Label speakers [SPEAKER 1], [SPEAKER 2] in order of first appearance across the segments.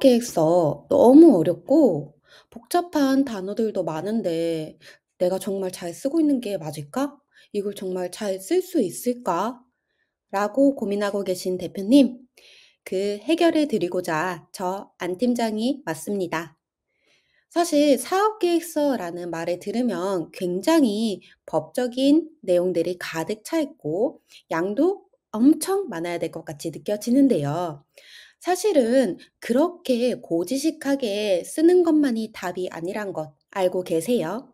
[SPEAKER 1] 계획서 너무 어렵고 복잡한 단어들도 많은데 내가 정말 잘 쓰고 있는 게 맞을까? 이걸 정말 잘 쓸 수 있을까? 라고 고민하고 계신 대표님, 그 해결해 드리고자 저 안 팀장이 왔습니다. 사실 사업계획서라는 말을 들으면 굉장히 법적인 내용들이 가득 차 있고 양도 엄청 많아야 될 것 같이 느껴지는데요. 사실은 그렇게 고지식하게 쓰는 것만이 답이 아니란 것 알고 계세요?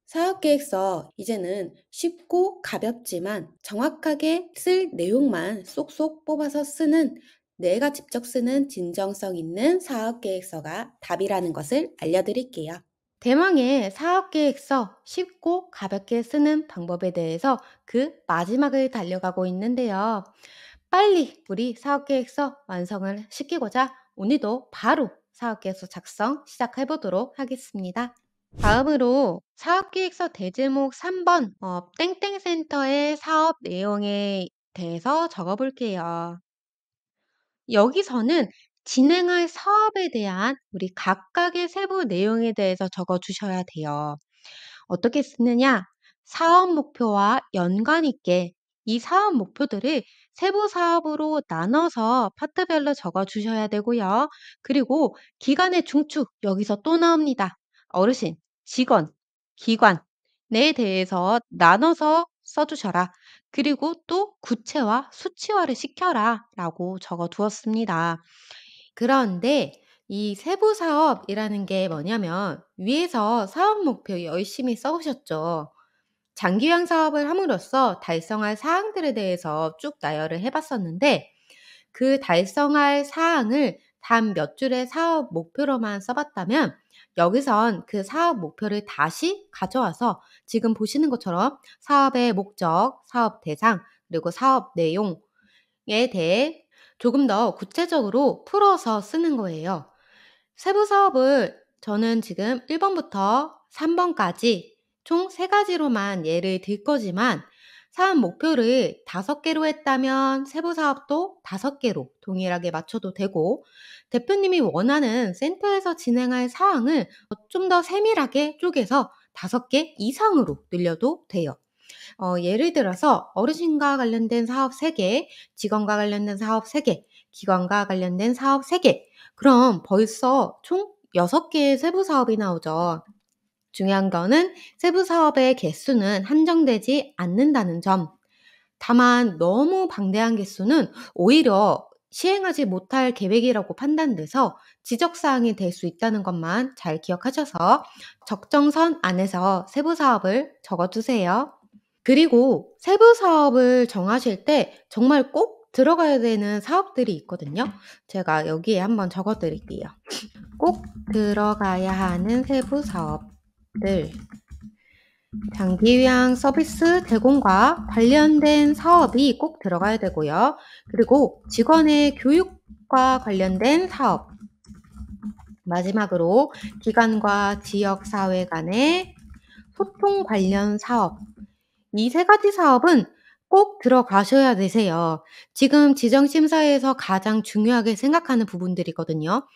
[SPEAKER 1] 사업계획서 이제는 쉽고 가볍지만 정확하게 쓸 내용만 쏙쏙 뽑아서 쓰는 내가 직접 쓰는 진정성 있는 사업계획서가 답이라는 것을 알려드릴게요. 대망의 사업계획서 쉽고 가볍게 쓰는 방법에 대해서 그 마지막을 달려가고 있는데요. 빨리 우리 사업계획서 완성을 시키고자 오늘도 바로 사업계획서 작성 시작해 보도록 하겠습니다. 다음으로 사업계획서 대제목 3번 땡땡센터의 사업 내용에 대해서 적어 볼게요. 여기서는 진행할 사업에 대한 우리 각각의 세부 내용에 대해서 적어 주셔야 돼요. 어떻게 쓰느냐? 사업 목표와 연관 있게 이 사업 목표들을 세부 사업으로 나눠서 파트별로 적어 주셔야 되고요. 그리고 기관의 중축, 여기서 또 나옵니다. 어르신, 직원, 기관에 대해서 나눠서 써주셔라. 그리고 또 구체화, 수치화를 시켜라 라고 적어 두었습니다. 그런데 이 세부 사업이라는 게 뭐냐면 위에서 사업 목표 열심히 써오셨죠. 장기형 사업을 함으로써 달성할 사항들에 대해서 쭉 나열을 해봤었는데 그 달성할 사항을 단 몇 줄의 사업 목표로만 써봤다면 여기선 그 사업 목표를 다시 가져와서 지금 보시는 것처럼 사업의 목적, 사업 대상, 그리고 사업 내용에 대해 조금 더 구체적으로 풀어서 쓰는 거예요. 세부 사업을 저는 지금 1번부터 3번까지 총 3가지로만 예를 들 거지만 사업 목표를 5개로 했다면 세부 사업도 5개로 동일하게 맞춰도 되고 대표님이 원하는 센터에서 진행할 사항을 좀 더 세밀하게 쪼개서 5개 이상으로 늘려도 돼요. 예를 들어서 어르신과 관련된 사업 3개, 직원과 관련된 사업 3개, 기관과 관련된 사업 3개. 그럼 벌써 총 6개의 세부 사업이 나오죠. 중요한 거는 세부 사업의 개수는 한정되지 않는다는 점. 다만 너무 방대한 개수는 오히려 시행하지 못할 계획이라고 판단돼서 지적사항이 될 수 있다는 것만 잘 기억하셔서 적정선 안에서 세부 사업을 적어두세요. 그리고 세부 사업을 정하실 때 정말 꼭 들어가야 되는 사업들이 있거든요. 제가 여기에 한번 적어 드릴게요. 꼭 들어가야 하는 세부 사업들. 장기유양 서비스 제공과 관련된 사업이 꼭 들어가야 되고요. 그리고 직원의 교육과 관련된 사업. 마지막으로 기관과 지역사회 간의 소통 관련 사업. 이 3가지 사업은 꼭 들어가셔야 되세요. 지금 지정심사에서 가장 중요하게 생각하는 부분들이거든요.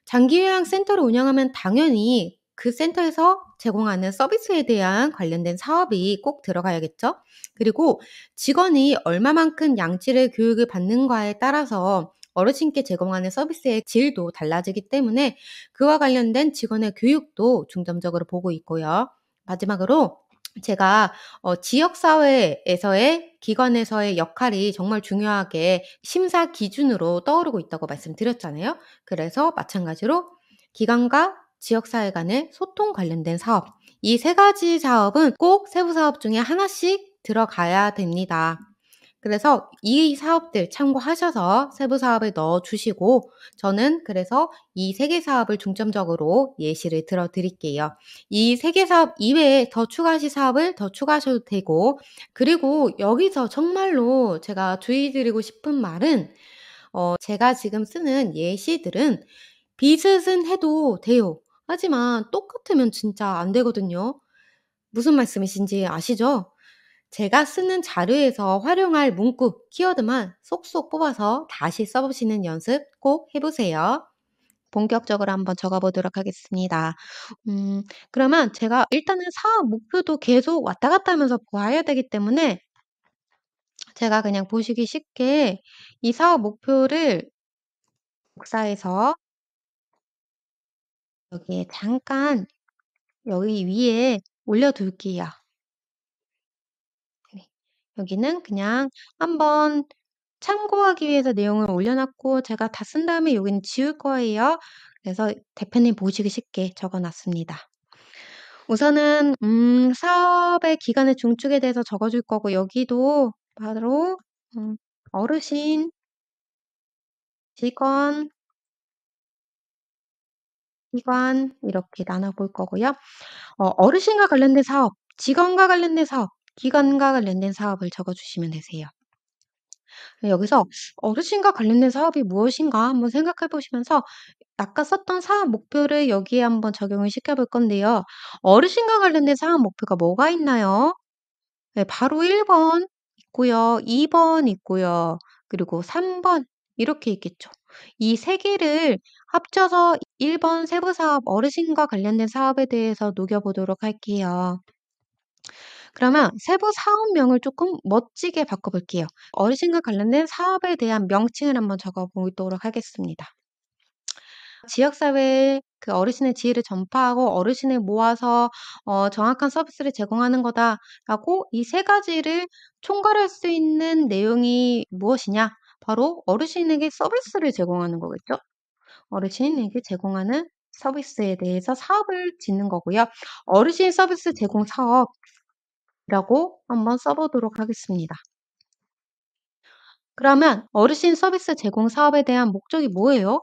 [SPEAKER 1] 장기요양센터를 운영하면 당연히 그 센터에서 제공하는 서비스에 대한 관련된 사업이 꼭 들어가야겠죠. 그리고 직원이 얼마만큼 양질의 교육을 받는가에 따라서 어르신께 제공하는 서비스의 질도 달라지기 때문에 그와 관련된 직원의 교육도 중점적으로 보고 있고요. 마지막으로 제가 지역사회에서의 기관에서의 역할이 정말 중요하게 심사 기준으로 떠오르고 있다고 말씀드렸잖아요. 그래서 마찬가지로 기관과 지역사회 간의 소통 관련된 사업, 이 3가지 사업은 꼭 세부 사업 중에 하나씩 들어가야 됩니다. 그래서 이 사업들 참고하셔서 세부 사업에 넣어 주시고 저는 그래서 이 3개 사업을 중점적으로 예시를 들어 드릴게요. 이 3개 사업 이외에 더 추가하실 사업을 더 추가하셔도 되고 그리고 여기서 정말로 제가 주의 드리고 싶은 말은 제가 지금 쓰는 예시들은 비슷은 해도 돼요. 하지만 똑같으면 진짜 안 되거든요. 무슨 말씀이신지 아시죠? 제가 쓰는 자료에서 활용할 문구, 키워드만 쏙쏙 뽑아서 다시 써보시는 연습 꼭 해보세요. 본격적으로 한번 적어 보도록 하겠습니다. 그러면 제가 일단은 사업 목표도 계속 왔다 갔다 하면서 봐야 되기 때문에 제가 그냥 보시기 쉽게 이 사업 목표를 복사해서 여기에 잠깐 여기 위에 올려둘게요. 네. 여기는 그냥 한번 참고하기 위해서 내용을 올려놨고 제가 다 쓴 다음에 여기는 지울 거예요. 그래서 대표님 보시기 쉽게 적어 놨습니다. 우선은 사업의 기간의 중축에 대해서 적어 줄 거고 여기도 바로 음 어르신, 직원, 기관 이렇게 나눠 볼 거고요. 어르신과 관련된 사업, 직원과 관련된 사업, 기관과 관련된 사업을 적어 주시면 되세요. 여기서 어르신과 관련된 사업이 무엇인가 한번 생각해 보시면서 아까 썼던 사업 목표를 여기에 한번 적용을 시켜 볼 건데요. 어르신과 관련된 사업 목표가 뭐가 있나요? 네, 바로 1번 있고요. 2번 있고요. 그리고 3번 이렇게 있겠죠. 이 세 개를 합쳐서 1번 세부 사업 어르신과 관련된 사업에 대해서 녹여 보도록 할게요. 그러면 세부 사업명을 조금 멋지게 바꿔 볼게요. 어르신과 관련된 사업에 대한 명칭을 한번 적어 보도록 하겠습니다. 지역사회에 그 어르신의 지혜를 전파하고 어르신을 모아서 정확한 서비스를 제공하는 거다라고 이 세 가지를 총괄할 수 있는 내용이 무엇이냐? 바로 어르신에게 서비스를 제공하는 거겠죠? 어르신에게 제공하는 서비스에 대해서 사업을 짓는 거고요. 어르신 서비스 제공 사업이라고 한번 써 보도록 하겠습니다. 그러면 어르신 서비스 제공 사업에 대한 목적이 뭐예요?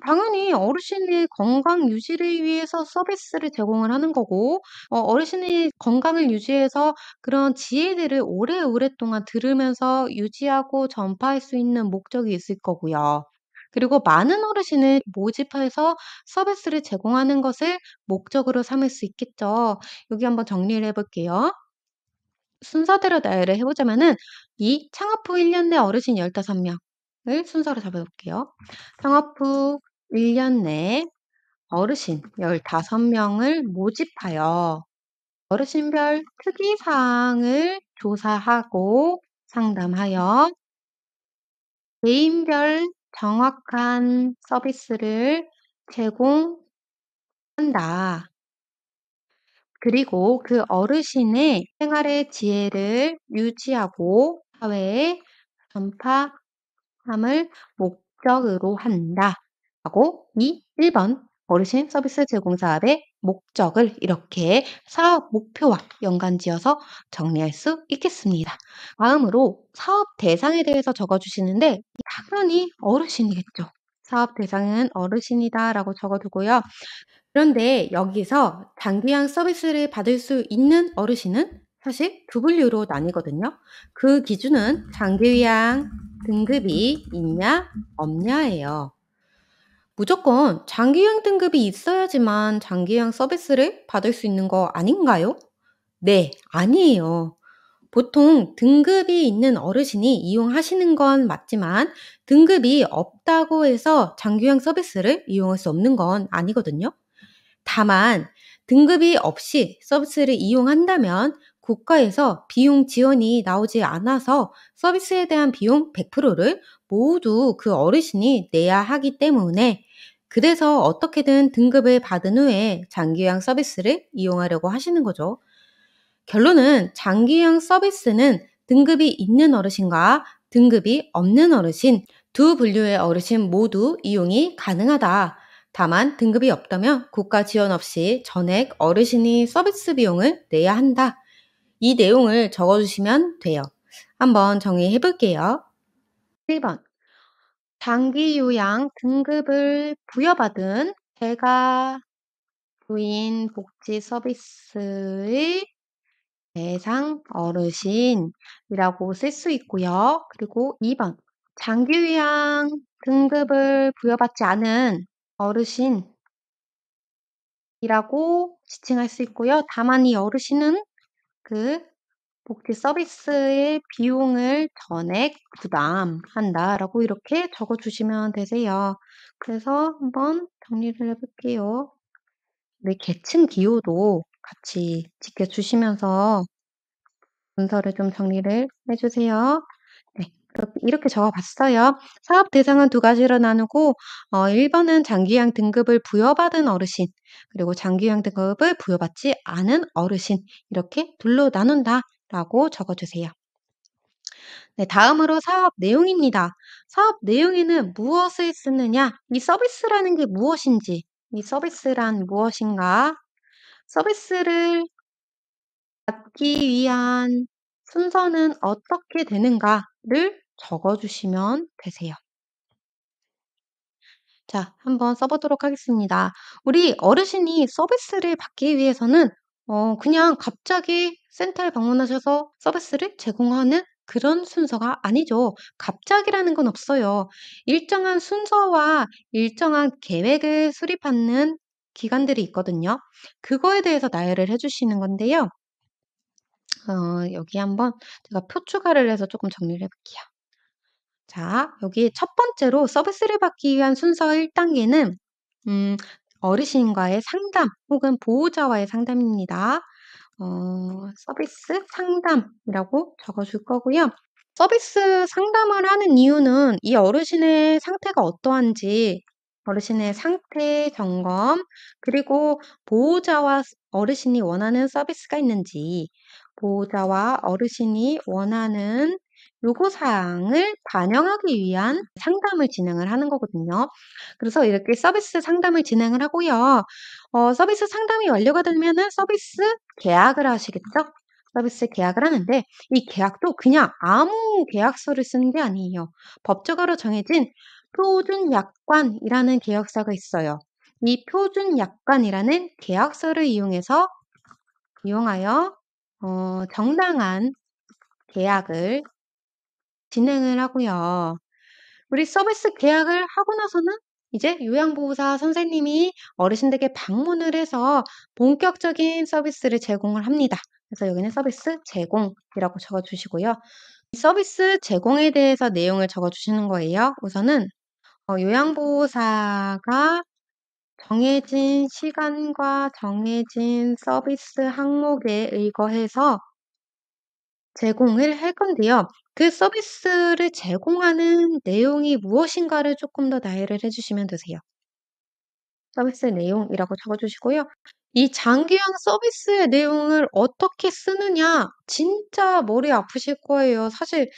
[SPEAKER 1] 당연히 어르신의 건강 유지를 위해서 서비스를 제공을 하는 거고, 어르신의 건강을 유지해서 그런 지혜들을 오래오랫동안 들으면서 유지하고 전파할 수 있는 목적이 있을 거고요. 그리고 많은 어르신을 모집해서 서비스를 제공하는 것을 목적으로 삼을 수 있겠죠. 여기 한번 정리를 해볼게요. 순서대로 나열을 해 보자면은 이 창업 후 1년 내 어르신 15 명을 순서로 잡아 볼게요. 창업 후 1년 내에 어르신 15 명을 모집하여 어르신별 특이 사항을 조사하고 상담하여 개인별 정확한 서비스를 제공한다. 그리고 그 어르신의 생활의 지혜를 유지하고 사회에 전파함을 목적으로 한다라고 이 1번 어르신 서비스 제공 사업의 목적을 이렇게 사업 목표와 연관지어서 정리할 수 있겠습니다. 다음으로 사업 대상에 대해서 적어주시는데 당연히 어르신이겠죠. 사업 대상은 어르신이다라고 적어두고요. 그런데 여기서 장기요양 서비스를 받을 수 있는 어르신은 사실 두 분류로 나뉘거든요. 그 기준은 장기요양 등급이 있냐 없냐예요. 무조건 장기요양 등급이 있어야지만 장기요양 서비스를 받을 수 있는 거 아닌가요? 네, 아니에요. 보통 등급이 있는 어르신이 이용하시는 건 맞지만 등급이 없다고 해서 장기요양 서비스를 이용할 수 없는 건 아니거든요. 다만 등급이 없이 서비스를 이용한다면 국가에서 비용 지원이 나오지 않아서 서비스에 대한 비용 100%를 모두 그 어르신이 내야 하기 때문에 그래서 어떻게든 등급을 받은 후에 장기요양 서비스를 이용하려고 하시는 거죠. 결론은 장기요양 서비스는 등급이 있는 어르신과 등급이 없는 어르신 두 분류의 어르신 모두 이용이 가능하다. 다만 등급이 없다면 국가 지원 없이 전액 어르신이 서비스 비용을 내야 한다. 이 내용을 적어주시면 돼요. 한번 정리해 볼게요. 1번 장기요양 등급을 부여받은 재가 주인 복지 서비스의 대상 어르신이라고 쓸 수 있고요. 그리고 2번 장기요양 등급을 부여받지 않은 어르신이라고 지칭할 수 있고요. 다만 이 어르신은 그 복지 서비스의 비용을 전액 부담한다라고 이렇게 적어주시면 되세요. 그래서 한번 정리를 해볼게요. 우리 계층 기호도 같이 지켜주시면서 문서를 좀 정리를 해주세요. 네, 이렇게 적어봤어요. 사업 대상은 두 가지로 나누고 1번은 장기요양 등급을 부여받은 어르신, 그리고 장기요양 등급을 부여받지 않은 어르신 이렇게 둘로 나눈다라고 적어주세요. 네, 다음으로 사업 내용입니다. 사업 내용에는 무엇을 쓰느냐? 이 서비스라는 게 무엇인지, 이 서비스란 무엇인가? 서비스를 받기 위한 순서는 어떻게 되는가를 적어주시면 되세요. 자, 한번 써보도록 하겠습니다. 우리 어르신이 서비스를 받기 위해서는 그냥 갑자기 센터에 방문하셔서 서비스를 제공하는 그런 순서가 아니죠. 갑자기라는 건 없어요. 일정한 순서와 일정한 계획을 수립하는 기관들이 있거든요. 그거에 대해서 나열을 해주시는 건데요. 여기 한번 제가 표 추가를 해서 조금 정리를 해볼게요. 자, 여기 첫 번째로 서비스를 받기 위한 순서 1단계는 어르신과의 상담 혹은 보호자와의 상담입니다. 서비스 상담이라고 적어줄 거고요. 서비스 상담을 하는 이유는 이 어르신의 상태가 어떠한지, 어르신의 상태 점검, 그리고 보호자와 어르신이 원하는 서비스가 있는지, 보호자와 어르신이 원하는 요구사항을 반영하기 위한 상담을 진행을 하는 거거든요. 그래서 이렇게 서비스 상담을 진행을 하고요. 서비스 상담이 완료가 되면은 서비스 계약을 하시겠죠? 서비스 계약을 하는데 이 계약도 그냥 아무 계약서를 쓰는 게 아니에요. 법적으로 정해진 표준약관이라는 계약서가 있어요. 이 표준약관이라는 계약서를 이용하여 정당한 계약을 진행을 하고요. 우리 서비스 계약을 하고 나서는 이제 요양보호사 선생님이 어르신들에게 방문을 해서 본격적인 서비스를 제공을 합니다. 그래서 여기는 서비스 제공이라고 적어주시고요. 이 서비스 제공에 대해서 내용을 적어주시는 거예요. 우선은 요양보호사가 정해진 시간과 정해진 서비스 항목에 의거해서 제공을 할 건데요. 그 서비스를 제공하는 내용이 무엇인가를 조금 더 나열을 해주시면 되세요. 서비스 내용이라고 적어주시고요. 이 장기요양 서비스의 내용을 어떻게 쓰느냐 진짜 머리 아프실 거예요. 사실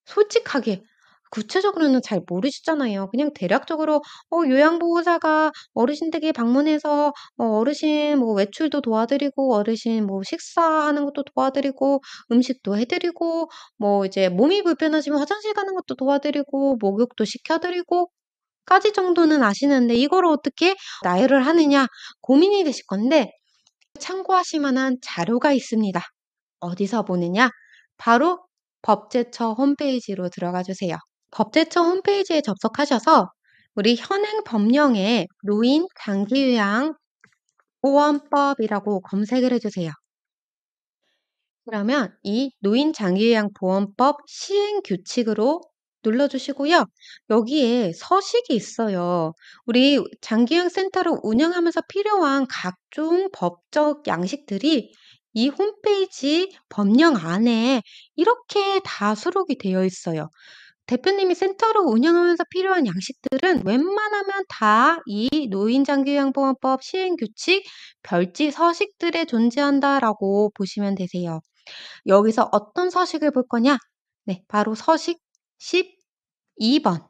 [SPEAKER 1] 솔직하게 구체적으로는 잘 모르시잖아요. 그냥 대략적으로 요양보호사가 어르신 댁에 방문해서 어르신 뭐 외출도 도와드리고 어르신 뭐 식사하는 것도 도와드리고 음식도 해드리고 뭐 이제 몸이 불편하시면 화장실 가는 것도 도와드리고 목욕도 시켜드리고 까지 정도는 아시는데 이걸 어떻게 나열을 하느냐 고민이 되실 건데 참고하실 만한 자료가 있습니다. 어디서 보느냐? 바로 법제처 홈페이지로 들어가 주세요. 법제처 홈페이지에 접속하셔서 우리 현행 법령에 노인 장기요양 보험법이라고 검색을 해주세요. 그러면 이 노인 장기요양 보험법 시행 규칙으로 눌러주시고요. 여기에 서식이 있어요. 우리 장기요양 센터를 운영하면서 필요한 각종 법적 양식들이 이 홈페이지 법령 안에 이렇게 다 수록이 되어 있어요. 대표님이 센터를 운영하면서 필요한 양식들은 웬만하면 다 이 노인장기요양보험법 시행규칙 별지 서식들에 존재한다라고 보시면 되세요. 여기서 어떤 서식을 볼 거냐? 네, 바로 서식 12번.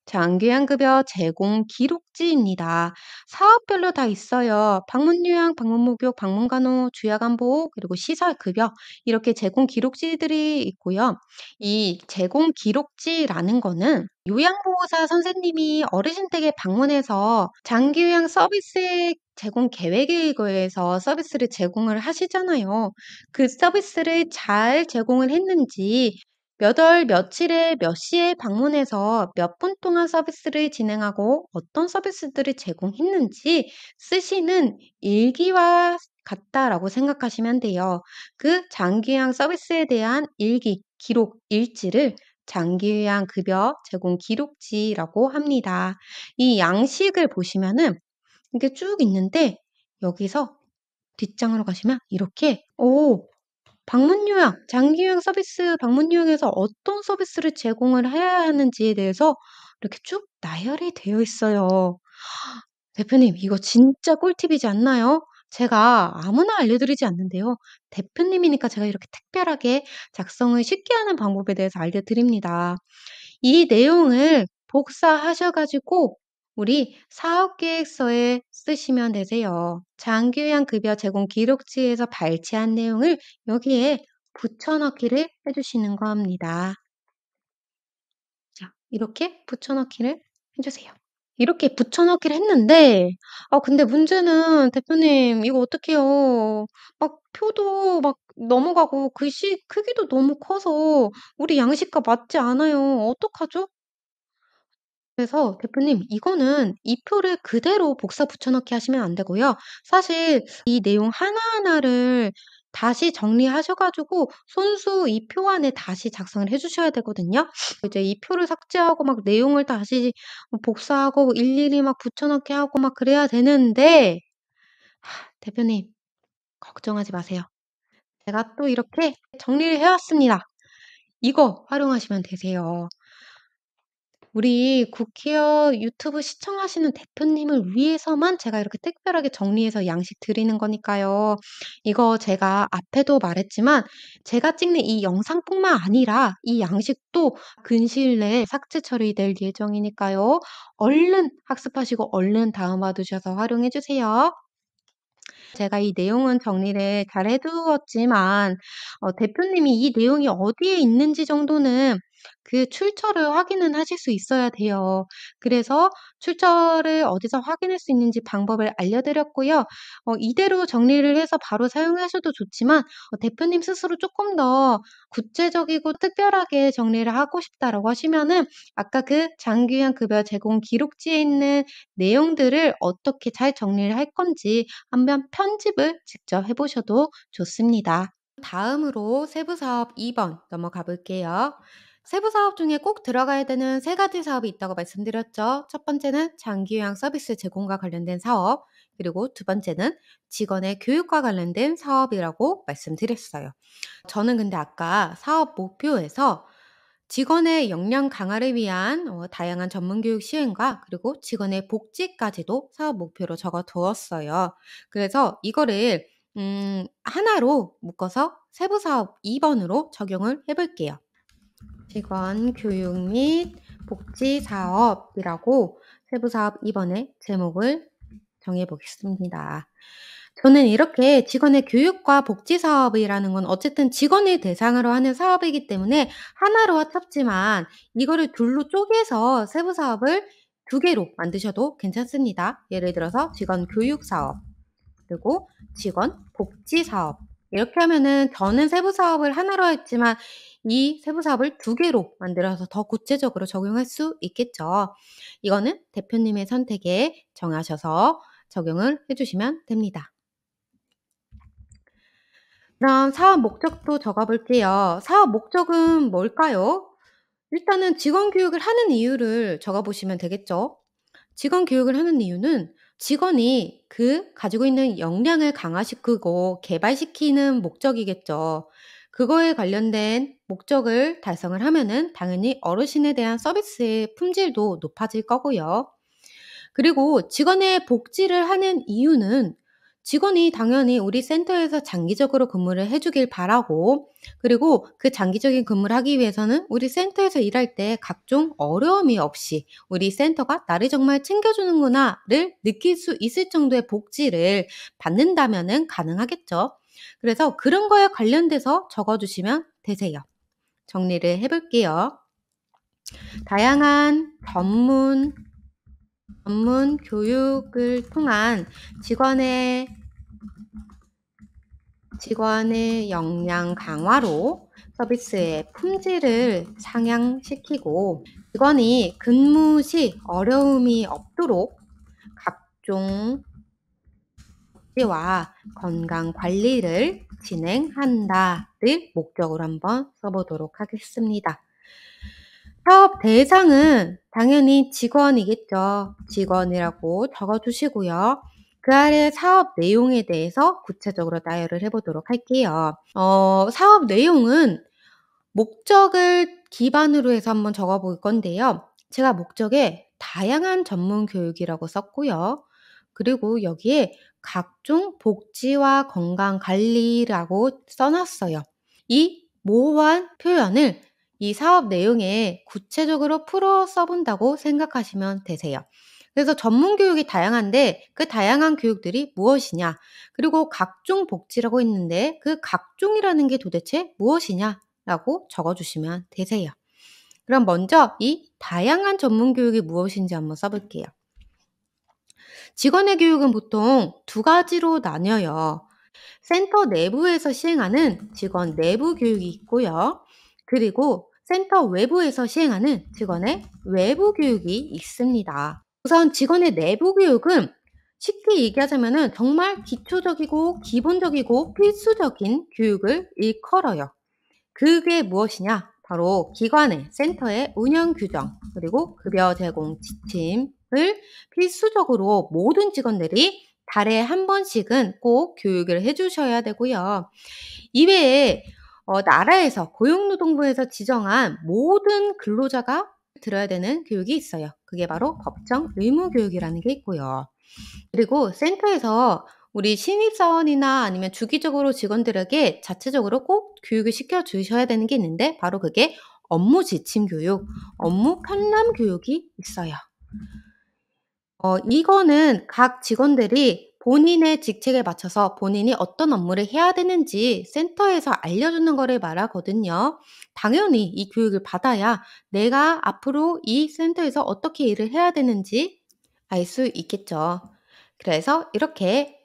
[SPEAKER 1] 장기요양급여 제공 기록지입니다. 사업별로 다 있어요. 방문요양, 방문목욕, 방문간호, 주야간보호, 그리고 시설급여 이렇게 제공 기록지들이 있고요. 이 제공 기록지라는 거는 요양보호사 선생님이 어르신 댁에 방문해서 장기요양 서비스 제공 계획에 의거해서 서비스를 제공을 하시잖아요. 그 서비스를 잘 제공을 했는지 몇 월 며칠에 몇 시에 방문해서 몇 분 동안 서비스를 진행하고 어떤 서비스들을 제공했는지 쓰시는 일기와 같다라고 생각하시면 돼요. 그 장기요양 서비스에 대한 일기, 기록, 일지를 장기요양 급여 제공 기록지라고 합니다. 이 양식을 보시면은 이게 쭉 있는데 여기서 뒷장으로 가시면 이렇게 방문 요양, 장기 요양 서비스 방문 요양에서 어떤 서비스를 제공을 해야 하는지에 대해서 이렇게 쭉 나열이 되어 있어요. 대표님, 이거 진짜 꿀팁이지 않나요? 제가 아무나 알려드리지 않는데요. 대표님이니까 제가 이렇게 특별하게 작성을 쉽게 하는 방법에 대해서 알려드립니다. 이 내용을 복사하셔 가지고 우리 사업 계획서에 쓰시면 되세요. 장기요양 급여 제공 기록지에서 발췌한 내용을 여기에 붙여 넣기를 해 주시는 겁니다. 자, 이렇게 붙여 넣기를 해 주세요. 이렇게 붙여 넣기를 했는데 근데 문제는 대표님 이거 어떡해요. 막 표도 막 넘어가고 글씨 크기도 너무 커서 우리 양식과 맞지 않아요. 어떡하죠? 그래서 대표님 이거는 이 표를 그대로 복사 붙여 넣기 하시면 안 되고요. 사실 이 내용 하나하나를 다시 정리하셔 가지고 손수 이 표 안에 다시 작성을 해 주셔야 되거든요. 이제 이 표를 삭제하고 막 내용을 다시 복사하고 일일이 막 붙여 넣기 하고 막 그래야 되는데 대표님 걱정하지 마세요. 제가 또 이렇게 정리를 해 왔습니다. 이거 활용하시면 되세요. 우리 국회의원 유튜브 시청하시는 대표님을 위해서만 제가 이렇게 특별하게 정리해서 양식 드리는 거니까요. 이거 제가 앞에도 말했지만 제가 찍는 이 영상뿐만 아니라 이 양식도 근시일 내에 삭제 처리될 예정이니까요. 얼른 학습하시고 얼른 다운받으셔서 활용해 주세요. 제가 이 내용은 정리를 잘 해 두었지만 대표님이 이 내용이 어디에 있는지 정도는 그 출처를 확인은 하실 수 있어야 돼요. 그래서 출처를 어디서 확인할 수 있는지 방법을 알려 드렸고요. 이대로 정리를 해서 바로 사용하셔도 좋지만 대표님 스스로 조금 더 구체적이고 특별하게 정리를 하고 싶다라고 하시면은 아까 그 장기요양 급여 제공 기록지에 있는 내용들을 어떻게 잘 정리를 할 건지 한번 편집을 직접 해 보셔도 좋습니다. 다음으로 세부 사업 2번 넘어가 볼게요. 세부 사업 중에 꼭 들어가야 되는 세 가지 사업이 있다고 말씀드렸죠. 첫 번째는 장기요양 서비스 제공과 관련된 사업, 그리고 두 번째는 직원의 교육과 관련된 사업이라고 말씀드렸어요. 저는 근데 아까 사업 목표에서 직원의 역량 강화를 위한 다양한 전문 교육 시행과 그리고 직원의 복지까지도 사업 목표로 적어 두었어요. 그래서 이거를 하나로 묶어서 세부 사업 2번으로 적용을 해 볼게요. 직원 교육 및 복지 사업이라고 세부 사업 2번의 제목을 정해 보겠습니다. 저는 이렇게 직원의 교육과 복지 사업이라는 건 어쨌든 직원을 대상으로 하는 사업이기 때문에 하나로 합쳤지만 이거를 둘로 쪼개서 세부 사업을 두 개로 만드셔도 괜찮습니다. 예를 들어서 직원 교육 사업, 그리고 직원 복지 사업. 이렇게 하면은 저는 세부 사업을 하나로 했지만 이 세부 사업을 두 개로 만들어서 더 구체적으로 적용할 수 있겠죠. 이거는 대표님의 선택에 정하셔서 적용을 해 주시면 됩니다. 그럼 사업 목적도 적어 볼게요. 사업 목적은 뭘까요? 일단은 직원 교육을 하는 이유를 적어 보시면 되겠죠. 직원 교육을 하는 이유는 직원이 그 가지고 있는 역량을 강화시키고 개발시키는 목적이겠죠. 그거에 관련된 목적을 달성을 하면은 당연히 어르신에 대한 서비스의 품질도 높아질 거고요. 그리고 직원의 복지를 하는 이유는 직원이 당연히 우리 센터에서 장기적으로 근무를 해 주길 바라고, 그리고 그 장기적인 근무를 하기 위해서는 우리 센터에서 일할 때 각종 어려움이 없이 '우리 센터가 나를 정말 챙겨주는구나.'를 느낄 수 있을 정도의 복지를 받는다면은 가능하겠죠. 그래서 그런 거에 관련돼서 적어 주시면 되세요. 정리를 해 볼게요. 다양한 전문 교육을 통한 직원의 역량 강화로 서비스의 품질을 상향시키고 직원이 근무 시 어려움이 없도록 각종 복지와 건강 관리를 진행한다를 목적으로 한번 써보도록 하겠습니다. 사업 대상은 당연히 직원이겠죠. 직원이라고 적어주시고요. 그 아래 사업 내용에 대해서 구체적으로 나열을 해보도록 할게요. 사업 내용은 목적을 기반으로 해서 한번 적어볼 건데요. 제가 목적에 다양한 전문 교육이라고 썼고요. 그리고 여기에 각종 복지와 건강 관리라고 써놨어요. 이 모호한 표현을 이 사업 내용에 구체적으로 풀어 써본다고 생각하시면 되세요. 그래서 전문 교육이 다양한데 그 다양한 교육들이 무엇이냐? 그리고 각종 복지라고 했는데 그 각종이라는 게 도대체 무엇이냐? 라고 적어주시면 되세요. 그럼 먼저 이 다양한 전문 교육이 무엇인지 한번 써볼게요. 직원의 교육은 보통 두 가지로 나뉘어요. 센터 내부에서 시행하는 직원 내부 교육이 있고요. 그리고 센터 외부에서 시행하는 직원의 외부 교육이 있습니다. 우선 직원의 내부 교육은 쉽게 얘기하자면 정말 기초적이고 기본적이고 필수적인 교육을 일컬어요. 그게 무엇이냐? 바로 기관의 센터의 운영 규정 그리고 급여 제공 지침을 필수적으로 모든 직원들이 달에 한 번씩은 꼭 교육을 해주셔야 되고요. 이외에 나라에서 고용노동부에서 지정한 모든 근로자가 들어야 되는 교육이 있어요. 그게 바로 법정 의무교육이라는 게 있고요. 그리고 센터에서 우리 신입사원이나 아니면 주기적으로 직원들에게 자체적으로 꼭 교육을 시켜주셔야 되는 게 있는데 바로 그게 업무 지침 교육, 업무 편람 교육이 있어요. 이거는 각 직원들이 본인의 직책에 맞춰서 본인이 어떤 업무를 해야 되는지 센터에서 알려주는 거를 말하거든요. 당연히 이 교육을 받아야 내가 앞으로 이 센터에서 어떻게 일을 해야 되는지 알 수 있겠죠. 그래서 이렇게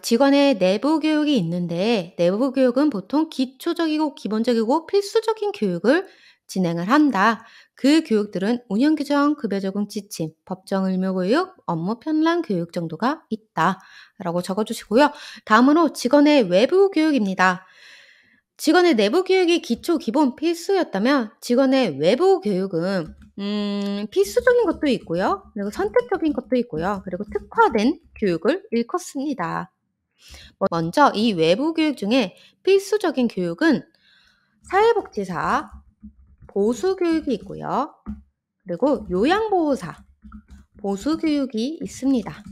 [SPEAKER 1] 직원의 내부 교육이 있는데 내부 교육은 보통 기초적이고 기본적이고 필수적인 교육을 진행을 한다. 그 교육들은 운영 규정, 급여 적용 지침, 법정 의무 교육, 업무 편람 교육 정도가 있다라고 적어주시고요. 다음으로 직원의 외부 교육입니다. 직원의 내부 교육이 기초, 기본, 필수였다면 직원의 외부 교육은 필수적인 것도 있고요. 그리고 선택적인 것도 있고요. 그리고 특화된 교육을 일컫습니다. 먼저 이 외부 교육 중에 필수적인 교육은 사회복지사, 보수교육이 있고요. 그리고 요양보호사, 보수교육이 있습니다.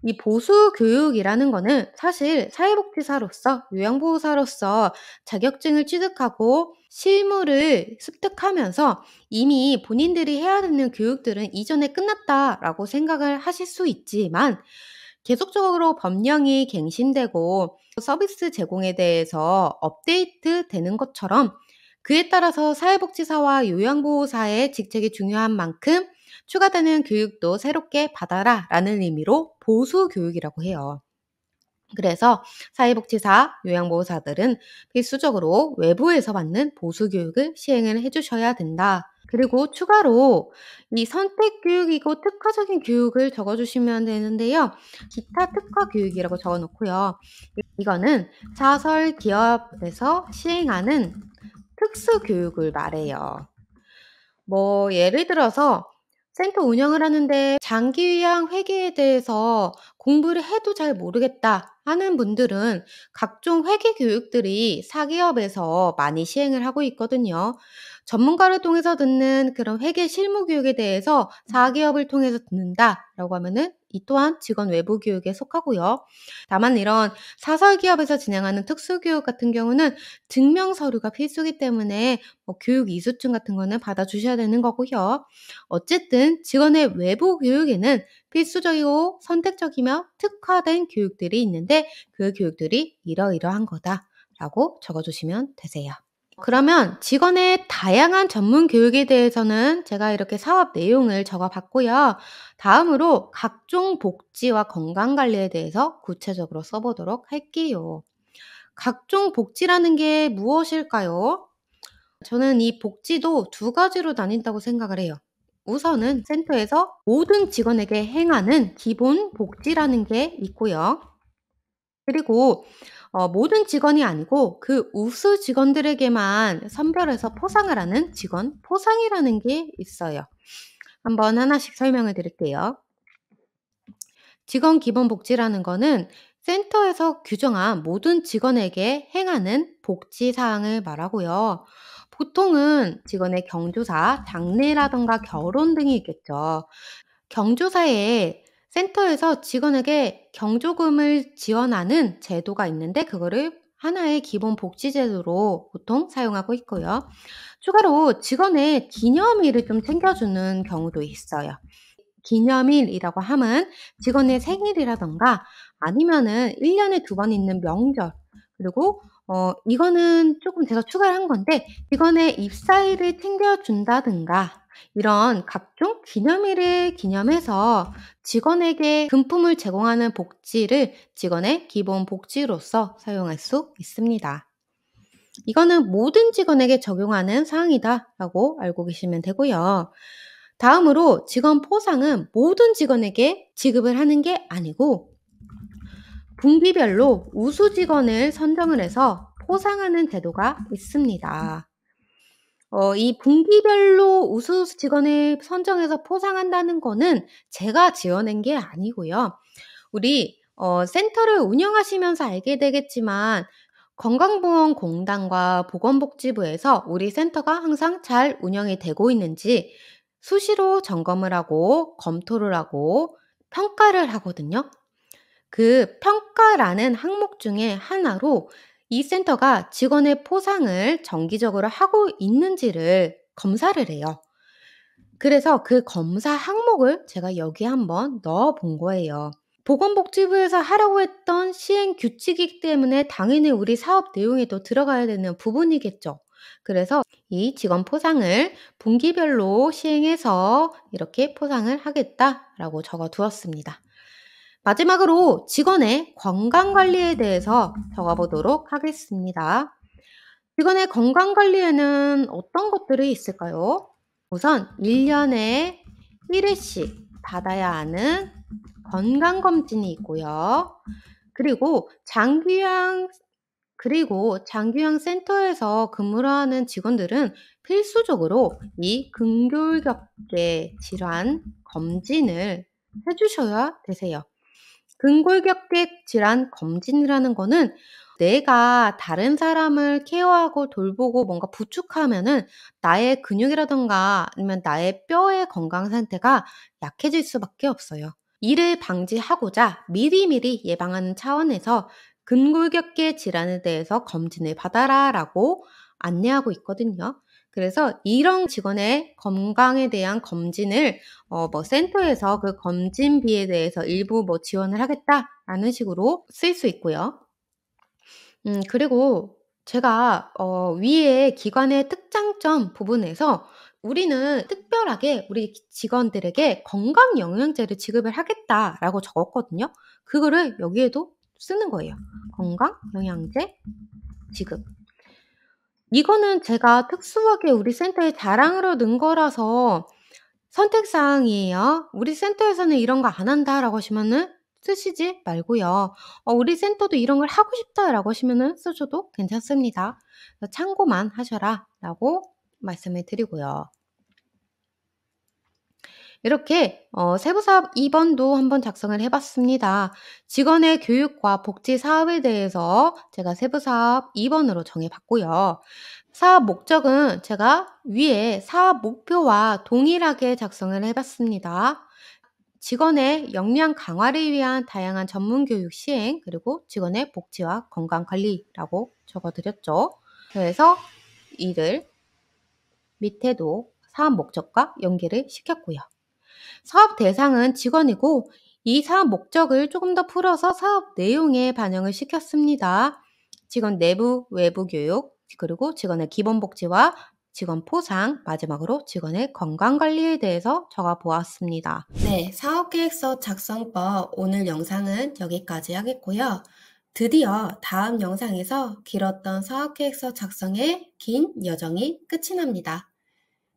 [SPEAKER 1] 이 보수교육이라는 거는 사실 사회복지사로서, 요양보호사로서 자격증을 취득하고 실무를 습득하면서 이미 본인들이 해야 되는 교육들은 이전에 끝났다라고 생각을 하실 수 있지만 계속적으로 법령이 갱신되고 서비스 제공에 대해서 업데이트 되는 것처럼 그에 따라서 사회복지사와 요양보호사의 직책이 중요한 만큼 추가되는 교육도 새롭게 받아라 라는 의미로 보수교육이라고 해요. 그래서 사회복지사, 요양보호사들은 필수적으로 외부에서 받는 보수교육을 시행을 해주셔야 된다. 그리고 추가로 이 선택교육이고 특화적인 교육을 적어주시면 되는데요. 기타 특화교육이라고 적어놓고요. 이거는 사설 기업에서 시행하는 특수교육을 말해요. 예를 들어서 센터 운영을 하는데 장기유양 회계에 대해서 공부를 해도 잘 모르겠다 하는 분들은 각종 회계 교육들이 사기업에서 많이 시행을 하고 있거든요. 전문가를 통해서 듣는 그런 회계 실무 교육에 대해서 사기업을 통해서 듣는다라고 하면은 이 또한 직원 외부 교육에 속하고요. 다만 이런 사설 기업에서 진행하는 특수교육 같은 경우는 증명 서류가 필수기 때문에 교육 이수증 같은 거는 받아주셔야 되는 거고요. 어쨌든 직원의 외부 교육에는 필수적이고 선택적이며 특화된 교육들이 있는데 그 교육들이 이러이러한 거다라고 적어주시면 되세요. 그러면 직원의 다양한 전문 교육에 대해서는 제가 이렇게 사업 내용을 적어봤고요. 다음으로 각종 복지와 건강관리에 대해서 구체적으로 써보도록 할게요. 각종 복지라는 게 무엇일까요? 저는 이 복지도 두 가지로 나뉜다고 생각을 해요. 우선은 센터에서 모든 직원에게 행하는 기본 복지라는 게 있고요. 그리고 모든 직원이 아니고 그 우수 직원들에게만 선별해서 포상을 하는 직원 포상이라는 게 있어요. 한번 하나씩 설명을 드릴게요. 직원 기본 복지라는 거는 센터에서 규정한 모든 직원에게 행하는 복지 사항을 말하고요. 보통은 직원의 경조사, 장례라든가 결혼 등이 있겠죠. 경조사에 센터에서 직원에게 경조금을 지원하는 제도가 있는데 그거를 하나의 기본 복지 제도로 보통 사용하고 있고요. 추가로 직원의 기념일을 좀 챙겨주는 경우도 있어요. 기념일이라고 함은 직원의 생일이라든가 아니면은 1 년에 2번 있는 명절, 그리고 이거는 조금 제가 추가를 한 건데 직원의 입사일을 챙겨준다든가 이런 각종 기념일을 기념해서 직원에게 금품을 제공하는 복지를 직원의 기본 복지로서 사용할 수 있습니다. 이거는 모든 직원에게 적용하는 사항이다라고 알고 계시면 되고요. 다음으로 직원 포상은 모든 직원에게 지급을 하는 게 아니고 분기별로 우수 직원을 선정을 해서 포상하는 제도가 있습니다. 이 분기별로 우수 직원을 선정해서 포상한다는 거는 제가 지어낸 게 아니고요. 우리 센터를 운영하시면서 알게 되겠지만 건강보험공단과 보건복지부에서 우리 센터가 항상 잘 운영이 되고 있는지 수시로 점검을 하고 검토를 하고 평가를 하거든요. 그 평가라는 항목 중에 하나로 이 센터가 직원의 포상을 정기적으로 하고 있는지를 검사를 해요. 그래서 그 검사 항목을 제가 여기에 한번 넣어 본 거예요. 보건복지부에서 하라고 했던 시행 규칙이기 때문에 당연히 우리 사업 내용에도 들어가야 되는 부분이겠죠. 그래서 이 직원 포상을 분기별로 시행해서 이렇게 포상을 하겠다라고 적어 두었습니다. 마지막으로 직원의 건강관리에 대해서 적어 보도록 하겠습니다. 직원의 건강관리에는 어떤 것들이 있을까요? 우선 1 년에 1 회씩 받아야 하는 건강검진이 있고요. 그리고 장기요양 센터에서 근무를 하는 직원들은 필수적으로 이 근골격계 질환 검진을 해 주셔야 되세요. 근골격계 질환 검진이라는 거는 내가 다른 사람을 케어하고 돌보고 뭔가 부축하면은 나의 근육이라든가 아니면 나의 뼈의 건강 상태가 약해질 수밖에 없어요. 이를 방지하고자 미리미리 예방하는 차원에서 근골격계 질환에 대해서 검진을 받아라라고 안내하고 있거든요. 그래서 이런 직원의 건강에 대한 검진을 센터에서 그 검진비에 대해서 일부 지원을 하겠다라는 식으로 쓸 수 있고요. 그리고 제가 위에 기관의 특장점 부분에서 "우리는 특별하게 우리 직원들에게 건강 영양제를 지급을 하겠다."라고 적었거든요. 그거를 여기에도 쓰는 거예요. 건강 영양제 지급. 이거는 제가 특수하게 우리 센터에 자랑으로 넣은 거라서 선택 사항이에요. "우리 센터에서는 이런 거 안 한다."라고 하시면은 쓰시지 말고요. "우리 센터도 이런 걸 하고 싶다."라고 하시면은 쓰셔도 괜찮습니다. "참고만 하셔라."라고 말씀을 드리고요. 이렇게 세부 사업 2 번도 한번 작성을 해 봤습니다. 직원의 교육과 복지 사업에 대해서 제가 세부 사업 2 번으로 정해 봤고요. 사업 목적은 제가 위에 사업 목표와 동일하게 작성을 해 봤습니다. 직원의 역량 강화를 위한 다양한 전문 교육 시행, 그리고 직원의 복지와 건강 관리라고 적어 드렸죠. 그래서 이를 밑에도 사업 목적과 연계를 시켰고요. 사업 대상은 직원이고 이 사업 목적을 조금 더 풀어서 사업 내용에 반영을 시켰습니다. 직원 내부, 외부 교육, 그리고 직원의 기본 복지와 직원 포상, 마지막으로 직원의 건강 관리에 대해서 적어 보았습니다. 네, 사업계획서 작성법 오늘 영상은 여기까지 하겠고요. 드디어 다음 영상에서 길었던 사업계획서 작성의 긴 여정이 끝이 납니다.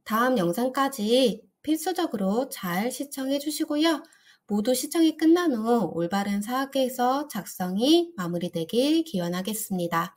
[SPEAKER 1] 다음 영상까지
[SPEAKER 2] 필수적으로 잘 시청해 주시고요. 모두 시청이 끝난 후 올바른 사학계에서 작성이 마무리되길 기원하겠습니다.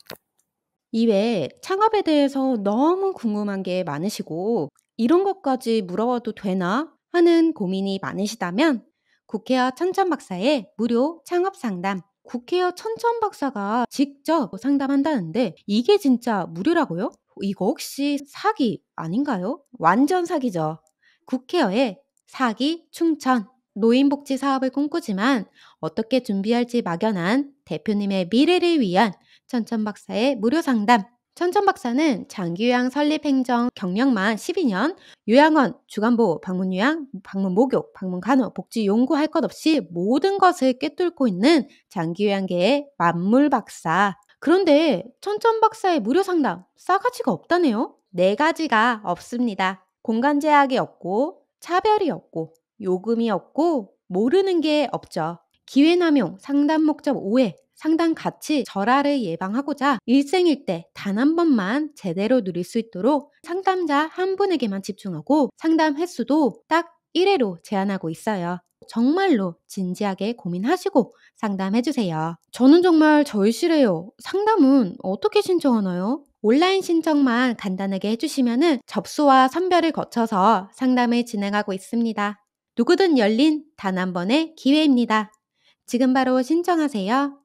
[SPEAKER 1] 이외에 창업에 대해서 너무 궁금한 게 많으시고 이런 것까지 물어봐도 되나 하는 고민이 많으시다면 국회와 천천박사의 무료 창업 상담 국회와 천천박사가 직접 상담한다는데 이게 진짜 무료라고요? 이거 혹시 사기 아닌가요? 완전 사기죠. 국회의 사기 충천 노인복지 사업을 꿈꾸지만 어떻게 준비할지 막연한 대표님의 미래를 위한 천천박사의 무료 상담. 천천박사는 장기요양 설립 행정 경력만 12년, 요양원, 주간보호, 방문요양, 방문 목욕, 방문 간호, 복지 연구할 것 없이 모든 것을 꿰뚫고 있는 장기요양계의 만물 박사. 그런데 천천박사의 무료 상담 싸가지가 없다네요. 네 가지가 없습니다. 공간 제약이 없고 차별이 없고 요금이 없고 모르는 게 없죠. 기회남용, 상담 목적 오해, 상담 가치 절하를 예방하고자 일생일대 단 한 번만 제대로 누릴 수 있도록 상담자 한 분에게만 집중하고 상담 횟수도 딱 1회로 제한하고 있어요. 정말로 진지하게 고민하시고 상담해주세요. 저는 정말 절실해요. 상담은 어떻게 신청하나요? 온라인 신청만 간단하게 해주시면 접수와 선별을 거쳐서 상담을 진행하고 있습니다. 누구든 열린 단 한 번의 기회입니다. 지금 바로 신청하세요.